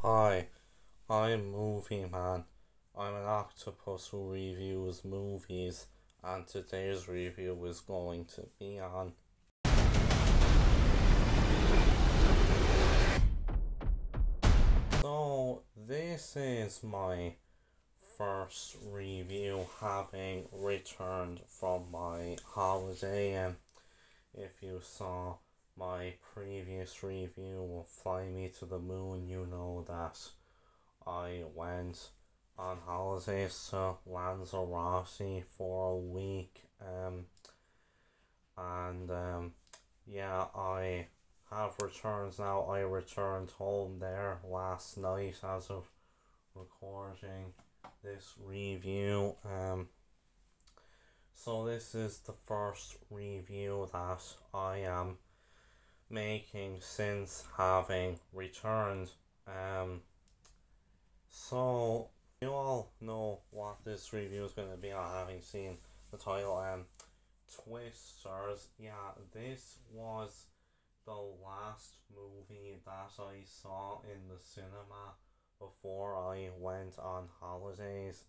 Hi, I'm Movie Man. I'm an octopus who reviews movies, and today's review is going to be on. So, this is my first review having returned from my holiday. And if you saw my previous review of Fly Me to the Moon, you know that I went on holidays to Lanzarote for a week. And yeah, I have returned now. I returned home there last night as of recording this review. So this is the first review that I am making since having returned. So you all know what this review is going to be on having seen the title. Twisters. Yeah, this was the last movie that I saw in the cinema before I went on holidays.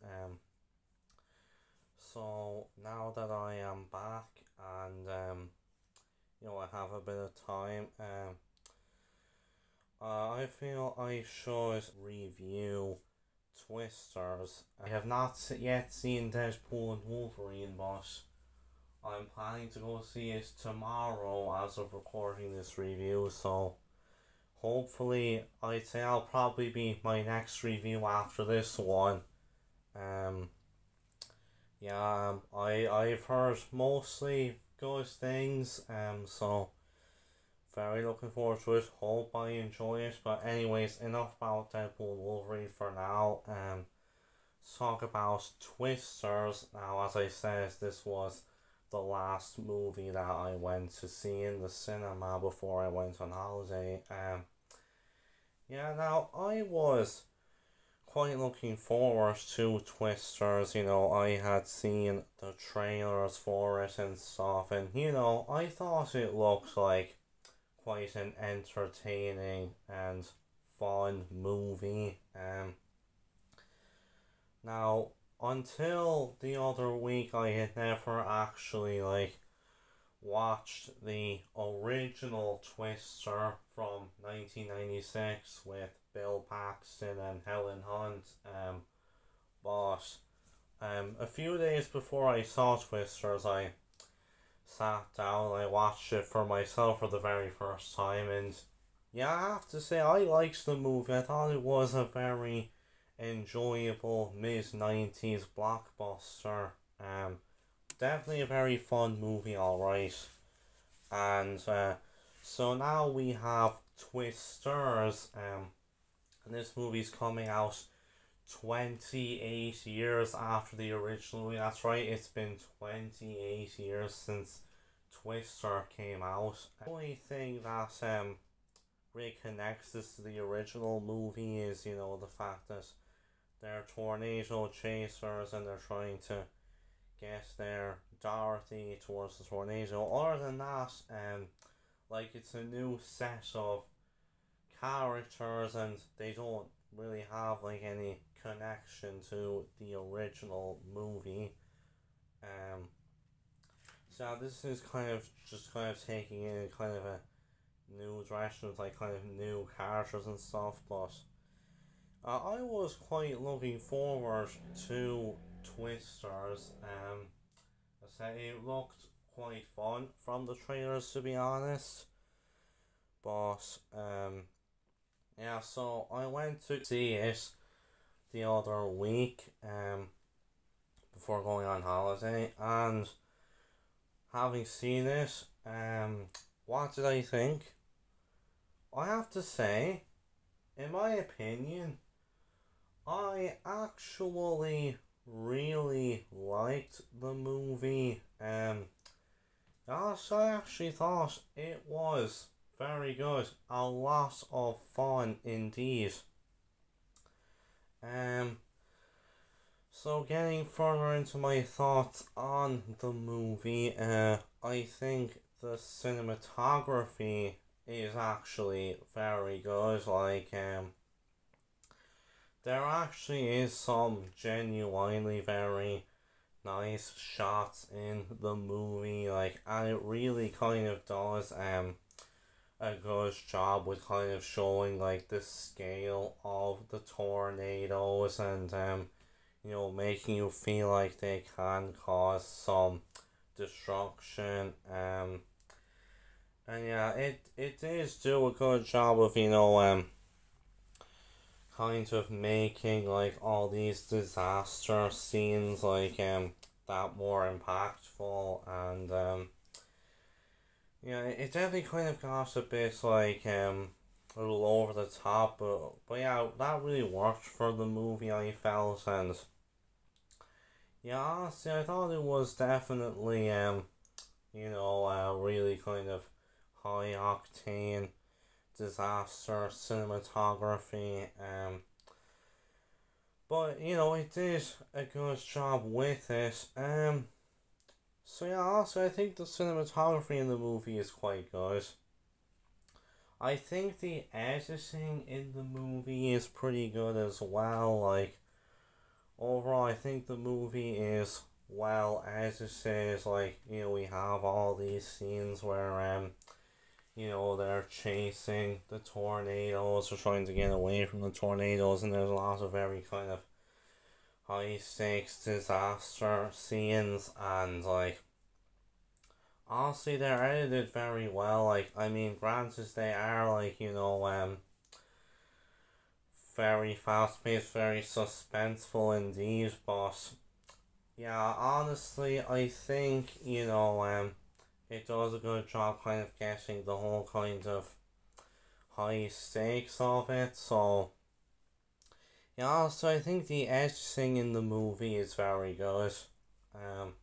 So now that I am back and I have a bit of time, I feel I should review Twisters. I have not yet seen Deadpool and Wolverine, but I'm planning to go see it tomorrow as of recording this review, so hopefully I'd say I'll probably be my next review after this one. I've heard mostly good things, so very looking forward to it. Hope I enjoy it. But anyways, enough about Deadpool and Wolverine for now. Let's talk about Twisters. Now, as I said, this was the last movie that I went to see in the cinema before I went on holiday. Now I was quite looking forward to Twisters. I had seen the trailers for it and stuff, and I thought it looked like quite an entertaining and fun movie. Now, until the other week, I had never actually watched the original Twister from 1996 with Bill Paxton and Helen Hunt. But a few days before I saw Twisters, I sat down and I watched it for myself for the very first time, and yeah, I have to say I liked the movie. I thought it was a very enjoyable mid-90s blockbuster. Definitely a very fun movie, alright. And so now we have Twisters, and this movie's coming out 28 years after the original movie. That's right, it's been 28 years since Twister came out. The only thing that really connects this to the original movie is, the fact that they're tornado chasers and they're trying to get their Dorothy towards the tornado. Other than that, it's a new set of characters and they don't really have any connection to the original movie. So this is kind of taking in kind of a new direction with kind of new characters and stuff, but I was quite looking forward to Twisters. I said it looked quite fun from the trailers, to be honest, but so I went to see it the other week before going on holiday, and having seen it, what did I think? I have to say, in my opinion, I actually really liked the movie. Yes, I actually thought it was very good. A lot of fun indeed. So getting further into my thoughts on the movie, I think the cinematography is actually very good. there actually is some genuinely very nice shots in the movie, like, and it really kind of does a good job with kind of showing like the scale of the tornadoes and making you feel like they can cause some destruction. And yeah, it does do a good job of kind of making like all these disaster scenes like that more impactful. And yeah, it definitely kind of got a bit like a little over the top, but yeah, that really worked for the movie, I felt. And yeah, honestly, I thought it was definitely really kind of high octane disaster cinematography. But it did a good job with it. So yeah, also I think the cinematography in the movie is quite good. I think the editing in the movie is pretty good as well. Like, overall, I think the movie is well edited. Like, we have all these scenes where they're chasing the tornadoes or trying to get away from the tornadoes, and there's a lot of very kind of high stakes disaster scenes. And like, honestly, they're edited very well. Like, I mean, granted, they are like very fast paced, very suspenseful indeed, but yeah, honestly, I think it does a good job kind of getting the whole kind of high stakes of it. So yeah, so I think the editing in the movie is very good. Um,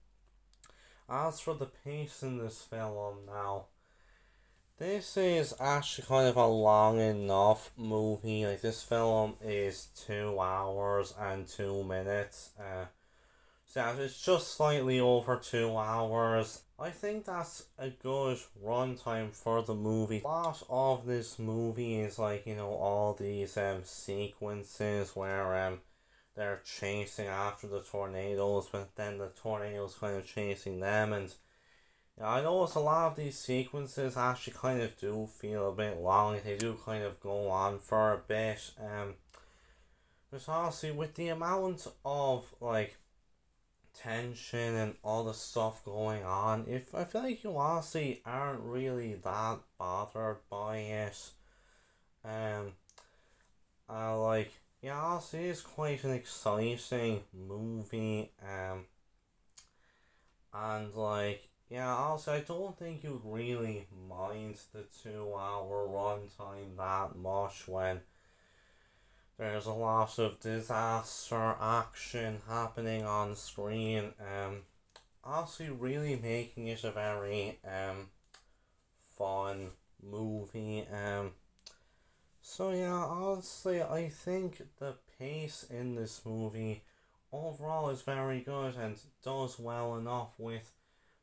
as for the pace in this film now, this is actually kind of a long enough movie. Like, this film is 2 hours and 2 minutes. So yeah, it's just slightly over 2 hours. I think that's a good runtime for the movie. A lot of this movie is like, all these sequences where they're chasing after the tornadoes, but then the tornadoes kind of chasing them. And yeah, I notice a lot of these sequences actually kind of do feel a bit long. They do kind of go on for a bit. But honestly, with the amount of like tension and all the stuff going on, if I feel like you honestly aren't really that bothered by it. Um, like, yeah, honestly, it's quite an exciting movie. And like, yeah, also, I don't think you'd really mind the 2 hour runtime that much when there's a lot of disaster action happening on screen. Also, really making it a very fun movie. So yeah, honestly, I think the pace in this movie overall is very good and does well enough with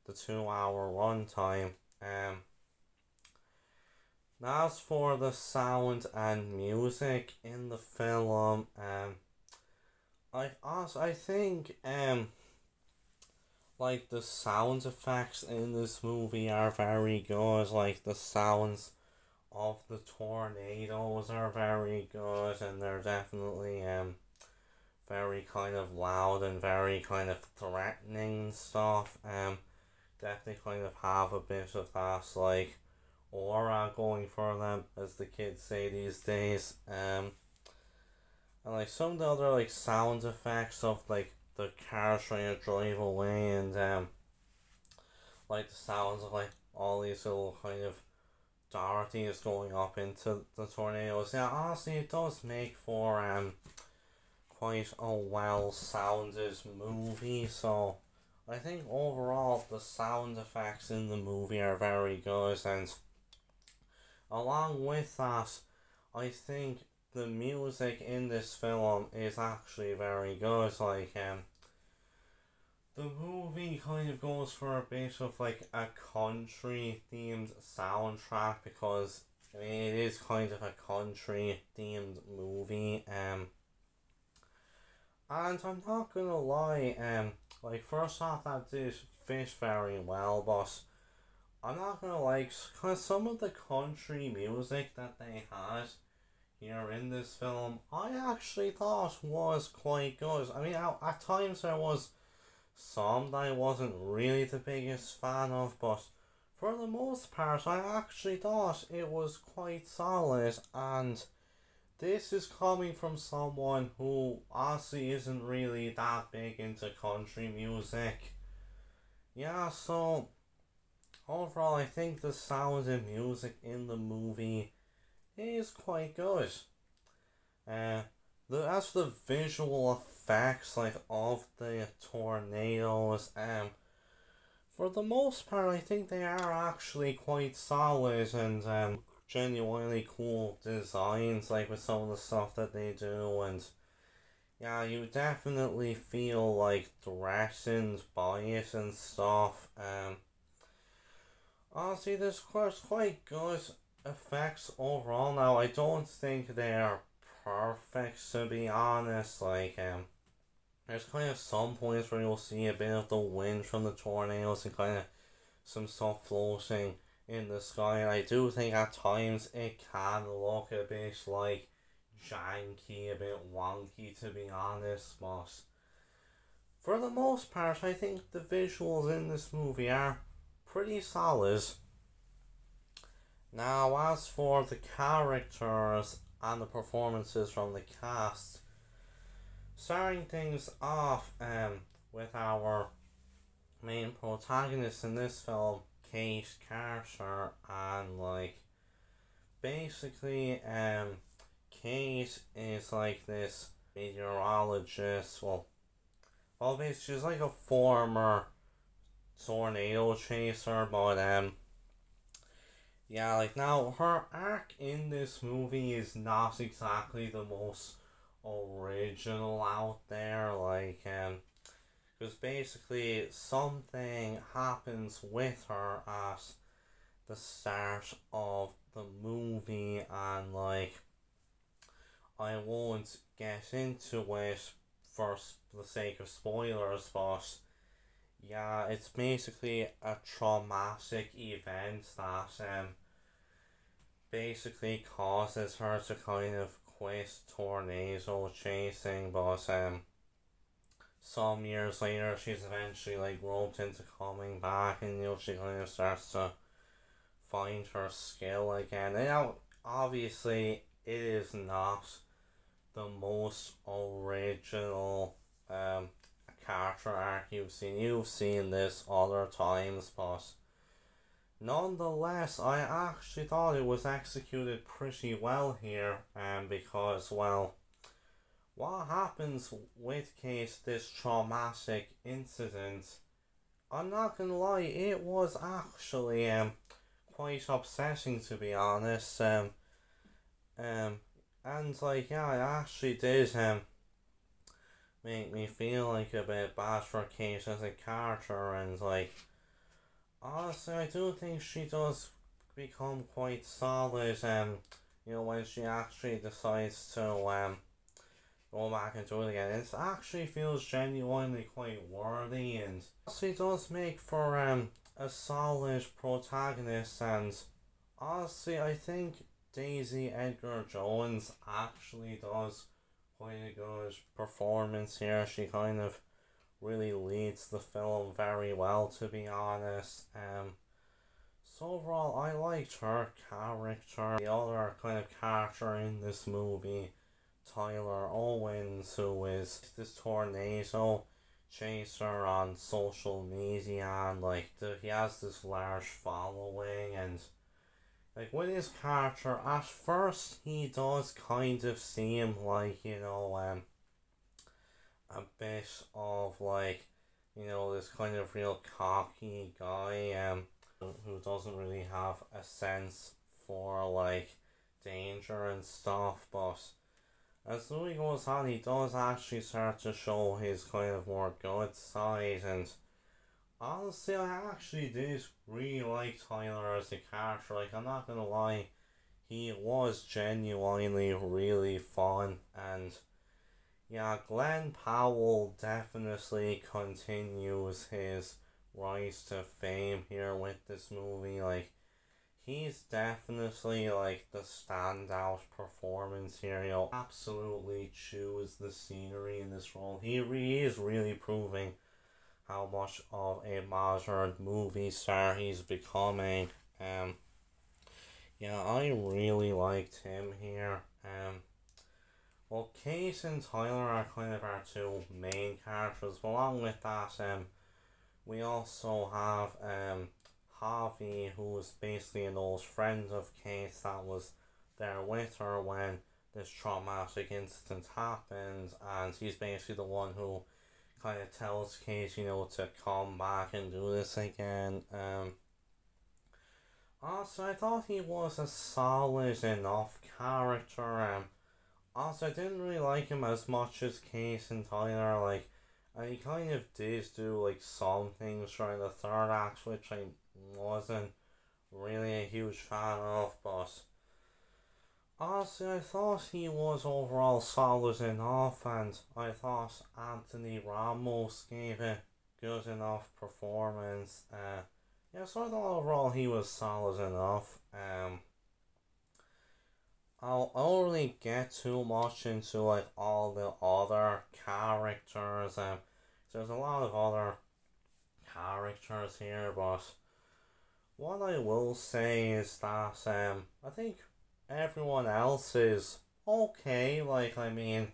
the 2 hour runtime. As for the sound and music in the film, I think like the sound effects in this movie are very good. Like, the sounds of the tornadoes are very good, and they're definitely very kind of loud and very kind of threatening stuff. Definitely kind of have a bit of that like aura going for them, as the kids say these days. And like some of the other like sound effects of like the car trying to drive away, and like the sounds of like all these little kind of Dorothy's going up into the tornadoes. Yeah, honestly, it does make for quite a well sounded movie. So I think overall the sound effects in the movie are very good, and along with that, I think the music in this film is actually very good. Like, the movie kind of goes for a bit of like a country themed soundtrack, because I mean, it is kind of a country themed movie. And I'm not gonna lie, like first off that did fit very well, but I'm not gonna like, cause some of the country music that they had here in this film, I actually thought was quite good. I mean, at times there was some that I wasn't really the biggest fan of, but for the most part, I actually thought it was quite solid, and this is coming from someone who honestly isn't really that big into country music. Yeah, so overall, I think the sound and music in the movie is quite good. Uh, as for the visual effects, like of the tornadoes, for the most part, I think they are actually quite solid and genuinely cool designs, like with some of the stuff that they do, and yeah, you definitely feel like threatened by it and stuff. Honestly, there's quite good effects overall. Now, I don't think they're perfect, to be honest. Like, there's kind of some points where you'll see a bit of the wind from the tornadoes and kind of some stuff floating in the sky. And I do think at times it can look a bit like janky, a bit wonky, to be honest. But for the most part, I think the visuals in this movie are pretty solid. Now, as for the characters and the performances from the cast, starting things off with our main protagonist in this film, Kate Carter, and like basically Kate is like this meteorologist. Well, basically she's like a former tornado chaser, but yeah, like now her arc in this movie is not exactly the most original out there, like because basically something happens with her at the start of the movie, and like I won't get into it for the sake of spoilers, but yeah, it's basically a traumatic event that basically causes her to kind of quit tornado chasing, but some years later she's eventually like roped into coming back, and she kind of starts to find her skill again. And now obviously it is not the most original character arc you've seen. You've seen this other times, but nonetheless, I actually thought it was executed pretty well here, because, well, what happens with Kate, this traumatic incident, I'm not gonna lie, it was actually quite upsetting, to be honest. And like, yeah, it actually did make me feel like a bit bad for Kate as a character, and like honestly I do think she does become quite solid when she actually decides to go back and do it again. It actually feels genuinely quite worthy, and she does make for a solid protagonist. And honestly I think Daisy Edgar-Jones actually does quite a good performance here. She kind of really leads the film very well, to be honest. So overall, I liked her character. The other kind of character in this movie, Tyler Owens, who is this tornado chaser on social media, and like he has this large following, and like with his character, at first he does kind of seem like, a bit of like, this kind of real cocky guy who doesn't really have a sense for like danger and stuff, but as the movie goes on he does actually start to show his kind of more good side. And honestly, I actually did really like Tyler as a character. Like, I'm not gonna lie, he was genuinely really fun, and yeah, Glen Powell definitely continues his rise to fame here with this movie. Like, he's definitely like the standout performance here. Absolutely chews the scenery in this role. He really is really proving how much of a modern movie star he's becoming. Um, yeah, I really liked him here. Well, Kate and Tyler are kind of our two main characters. But along with that, we also have Harvey, who is basically an old friend of Kate that was there with her when this traumatic incident happened, and he's basically the one who kind of tells Kate, to come back and do this again. Also, I thought he was a solid enough character. Also, I didn't really like him as much as Kate and Tyler. Like, and he kind of did do like some things during the third act, which I wasn't really a huge fan of. But honestly, I thought he was overall solid enough, and I thought Anthony Ramos gave a good enough performance. Yeah, so I thought overall he was solid enough. I don't really get too much into like all the other characters. There's a lot of other characters here, but what I will say is that I think everyone else is okay. Like, I mean,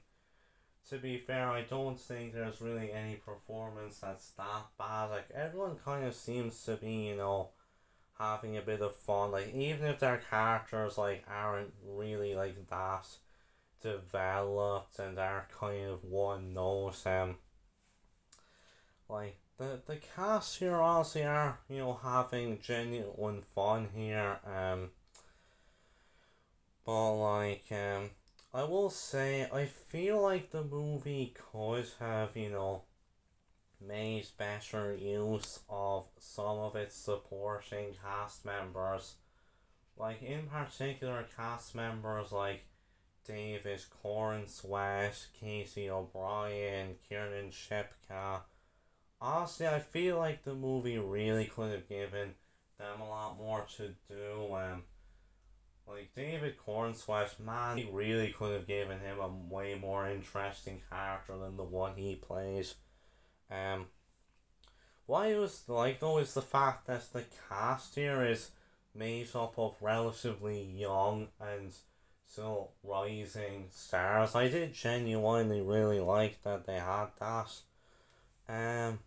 to be fair, I don't think there's really any performance that's that bad. Like, everyone kind of seems to be, having a bit of fun. Like, even if their characters like aren't really like that developed and are kind of one note, like the cast here honestly are having genuine fun here. But like I will say I feel like the movie could have made better use of some of its supporting cast members. Like, in particular, cast members like David Corenswet, Casey O'Brien, Kiernan, Shipka. Honestly, I feel like the movie really could have given them a lot more to do. Like David Cornswet, man, he really could have given him a way more interesting character than the one he plays. Um, what I was like though is the fact that the cast here is made up of relatively young and still rising stars. I did genuinely really like that they had that. Um,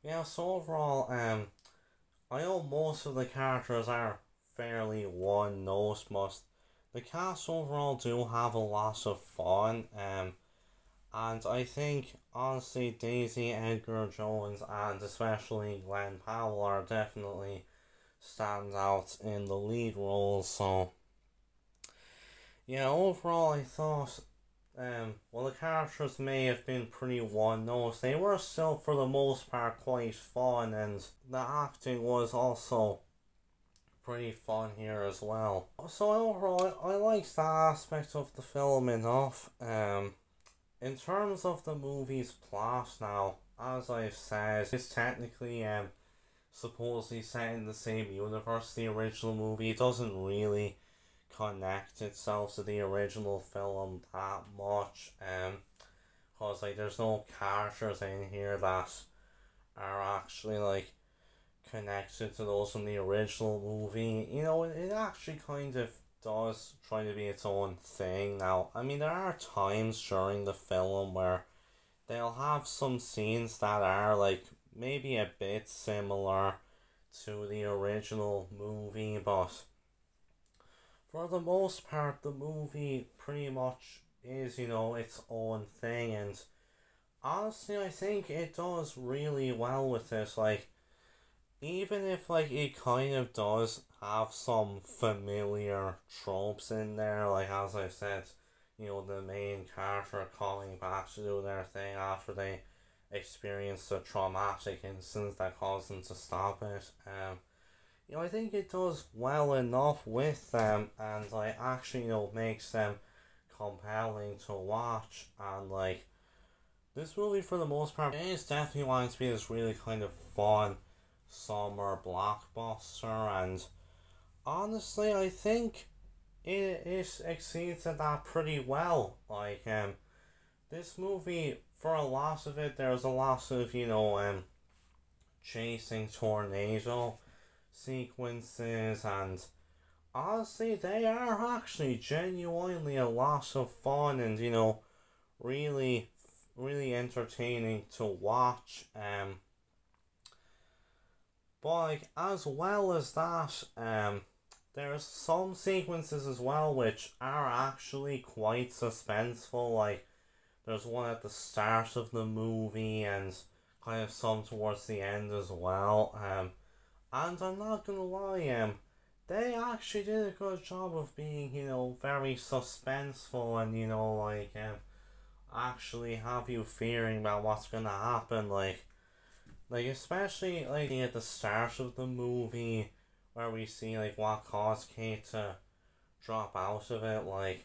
yeah. So overall, I know most of the characters are fairly one note, but the cast overall do have a lot of fun. And I think honestly Daisy, Edgar-Jones, and especially Glen Powell are definitely standouts in the lead roles. So yeah, overall I thought well, the characters may have been pretty one note. They were still for the most part quite fun, and the acting was also pretty fun here as well. So overall I liked that aspect of the film enough. In terms of the movie's plot now, as I've said, it's technically supposedly set in the same universe. The original movie doesn't really connect itself to the original film that much. Cause like there's no characters in here that are actually like connected to those from the original movie. It actually kind of does try to be its own thing now. I mean, there are times during the film where they'll have some scenes that are like maybe a bit similar to the original movie, but for the most part, the movie pretty much is, its own thing, and honestly, I think it does really well with this. Like, even if like it kind of does have some familiar tropes in there, like as I said, the main character coming back to do their thing after they experience a traumatic incident that caused them to stop it. I think it does well enough with them, and like actually makes them compelling to watch, and like this movie for the most part is definitely wanting to be this really kind of fun summer blockbuster, and honestly I think it exceeds at that pretty well. Like this movie, for a lot of it, there's a lot of chasing tornado sequences, and honestly they are actually genuinely a lot of fun, and really really entertaining to watch. But like as well as that, there's some sequences as well which are actually quite suspenseful. Like there's one at the start of the movie and kind of some towards the end as well. And I'm not gonna lie, they actually did a good job of being, very suspenseful, and actually have you fearing about what's gonna happen. Like especially like at the start of the movie, where we see like what caused Kate to drop out of it. Like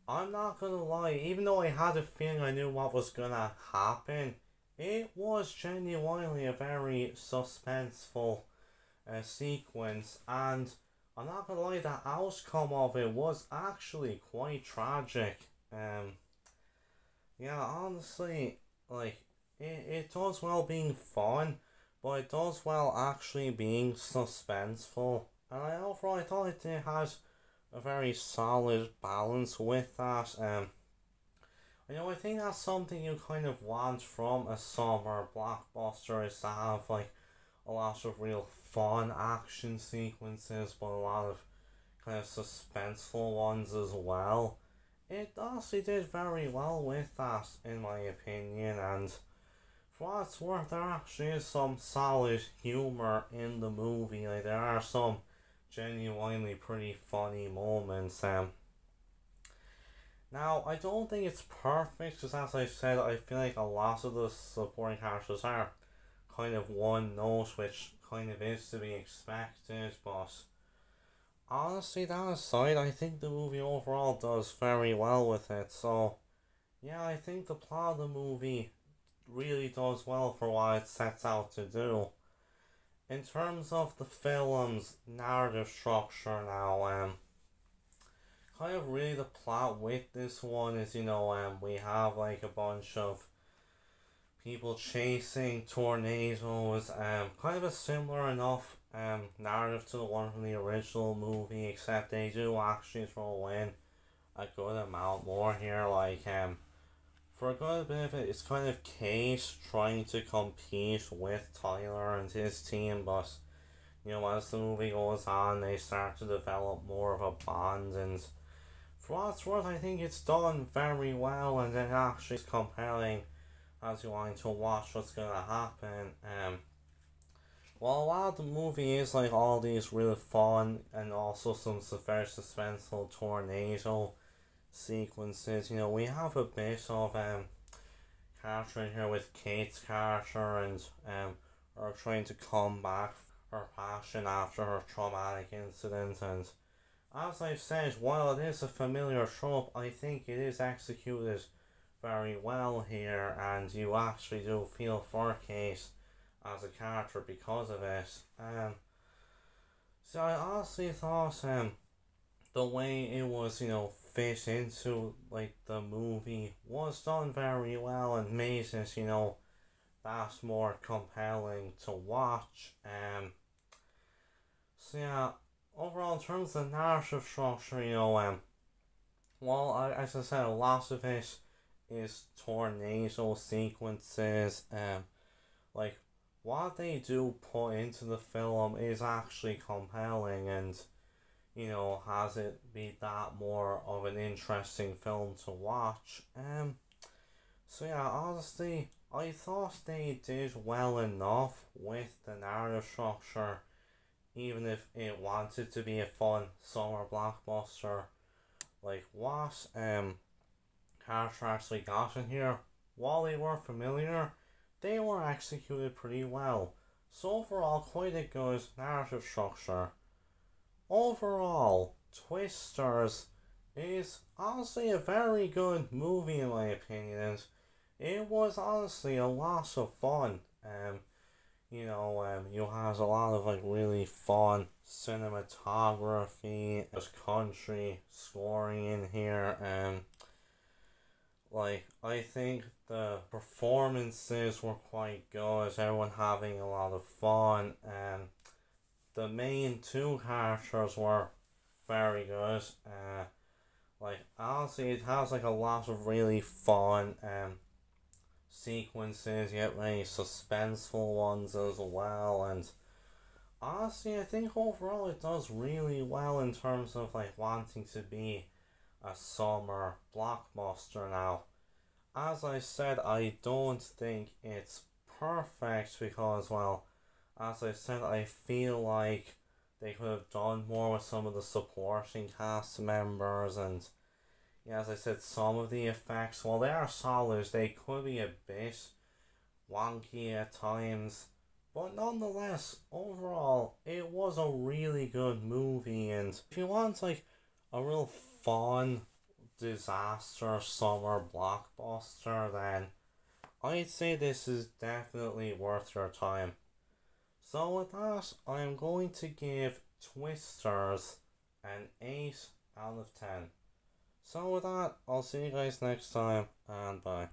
I'm not gonna lie, even though I had a feeling I knew what was gonna happen, it was genuinely a very suspenseful sequence, and I'm not gonna lie, the outcome of it was actually quite tragic. Yeah, honestly, like it does well being fun, but it does well actually being suspenseful. And overall I thought it has a very solid balance with that. I think that's something you kind of want from a summer blockbuster, is to have like a lot of real fun action sequences, but a lot of kind of suspenseful ones as well. It honestly did very well with that, in my opinion, and for what it's worth, there actually is some solid humour in the movie. Like there are some genuinely pretty funny moments. Now I don't think it's perfect, because as I said, I feel like a lot of the supporting characters are kind of one note, which kind of is to be expected, but honestly, that aside, I think the movie overall does very well with it. So yeah, I think the plot of the movie really does well for what it sets out to do. In terms of the film's narrative structure now, kind of really the plot with this one is, we have like a bunch of people chasing tornadoes, kind of a similar enough narrative to the one from the original movie, except they do actually throw in a good amount more here. Like for a good bit of it, it's kind of Kate trying to compete with Tyler and his team, but as the movie goes on, they start to develop more of a bond, and for what it's worth, I think it's done very well, and it actually is compelling as you want to watch what's gonna happen. Well, a lot of the movie is like all these really fun and also some very suspenseful tornado sequences. We have a bit of character in here with Kate's character, and her trying to come back her passion after her traumatic incident, and as I've said, while it is a familiar trope, I think it is executed very well here, and you actually do feel for Kate as a character because of it. So I honestly thought the way it was, fit into like the movie was done very well, and made it, that more compelling to watch. So yeah, overall in terms of narrative structure, well, as I said, a lot of it is tornado sequences. Like what they do put into the film is actually compelling, and has it be that more of an interesting film to watch. So yeah, honestly, I thought they did well enough with the narrative structure, even if it wanted to be a fun summer blockbuster. Like what character actually got in here, while they were familiar, they were executed pretty well. So overall, quite a good narrative structure. Overall, Twisters is honestly a very good movie in my opinion, and it was honestly a lot of fun. You has a lot of like really fun cinematography, there's country scoring in here, and like I think the performances were quite good, everyone having a lot of fun, and the main two characters were very good. Like honestly, it has like a lot of really fun sequences, yet very suspenseful ones as well. And honestly, I think overall it does really well in terms of like wanting to be a summer blockbuster now. As I said, I don't think it's perfect because, well, as I said, I feel like they could have done more with some of the supporting cast members, and yeah, as I said, some of the effects, while they are solid, they could be a bit wonky at times. But nonetheless, overall, it was a really good movie, and if you want like a real fun disaster summer blockbuster, then I'd say this is definitely worth your time. So with that, I'm going to give Twisters an 8 out of 10. So with that, I'll see you guys next time, and bye.